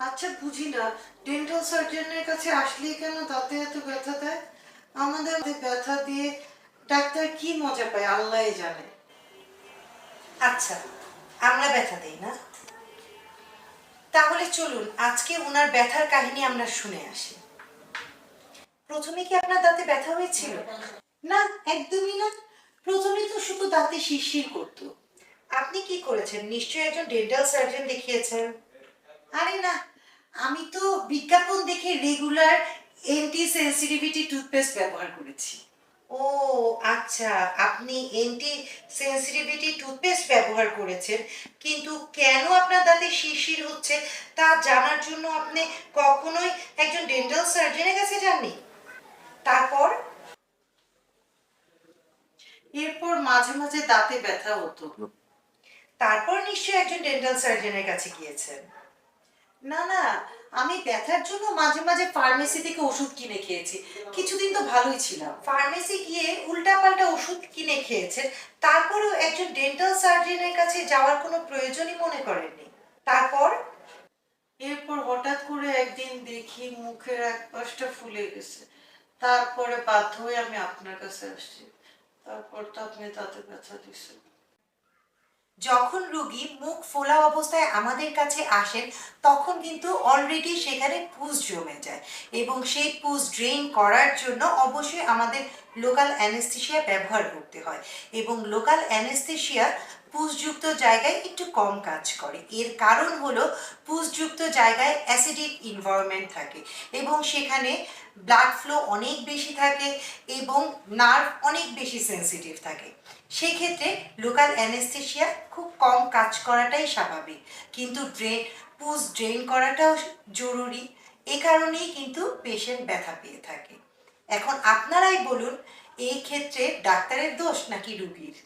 আচ্ছা বুঝি না, ডেন্টাল সার্জনের কাছে আসলেই কেন দাঁতে এত ব্যথা দেয়? আমাদের ব্যথা দিয়ে ডাক্তার কি মজা পায় আল্লাহই জানে। আচ্ছা, আমরা ব্যথা দেই না? তাহলে চলুন আজকে ওনার ব্যথার কাহিনী আমরা শুনে আসি। প্রথমে কি আপনার দাঁতে ব্যথা হয়েছিল? না, একদমই না। প্রথমে তো শুধু দাঁতে শিরশির করতো। আপনি কি করেছেন? নিশ্চয়ই একজন ডেন্টাল সার্জন দেখিয়েছেন। আরে না, আমি তো বিজ্ঞাপন দেখে রেগুলার এন্টি সেন্সিটিভিটি টুথপেস্ট ব্যবহার করেছি। ও আচ্ছা, আপনি এন্টি সেনসিটিভিটি টুথপেস্ট ব্যবহার করেছেন, কিন্তু কেন আপনার দাঁতে শিরশির হচ্ছে তা জানার জন্য আপনি কখনোই একজন ডেন্টাল সার্জনের কাছে যাননি? তারপর? এরপর মাঝে মাঝে দাঁতে ব্যথা হতো। তারপর নিশ্চয়ই একজন ডেন্টাল সার্জনের কাছে গিয়েছেন। না না, আমি ব্যথার জন্য মাঝে মাঝে ফার্মেসি থেকে ওষুধ কিনে খেয়েছি। কিছুদিন তো ভালোই ছিলাম। ফার্মেসি গিয়ে উল্টাপাল্টা ওষুধ কিনে খেয়েছেন, তারপরেও একজন ডেন্টাল সার্জনের কাছে যাওয়ার কোনো প্রয়োজনই মনে করেননি। তারপর? এরপর হঠাৎ করে একদিন দেখি মুখের এক পাশটা ফুলে গেছে। তারপরে বাধ্য হয়ে আমি আপনার কাছে আসছি। তারপর তো আপনি তাতে ব্যথা দিচ্ছেন। যখন রোগী মুখ ফোলা অবস্থায় আমাদের কাছে আসেন, তখন কিন্তু অলরেডি সেখানে পুজ জমে যায়, এবং সেই পুজ ড্রেন করার জন্য অবশ্যই আমাদের লোকাল অ্যানেস্থেশিয়া ব্যবহার করতে হয়, এবং লোকাল অ্যানেস্থেশিয়া পুজযুক্ত জায়গায় একটু কম কাজ করে। এর কারণ হলো পুজযুক্ত জায়গায় অ্যাসিডিক ইনভায়রনমেন্ট থাকে, এবং সেখানে ব্লাড ফ্লো অনেক বেশি থাকে, এবং নার্ভ অনেক বেশি সেন্সিটিভ থাকে। সেক্ষেত্রে লোকাল অ্যানেস্থেশিয়া খুব কম কাজ করাটাই স্বাভাবিক, কিন্তু পুজ ড্রেন করাটাও জরুরি। এ কারণেই কিন্তু পেশেন্ট ব্যথা পেয়ে থাকে। এখন আপনারাই বলুন, এই ক্ষেত্রে ডাক্তারের দোষ নাকি রুগীর?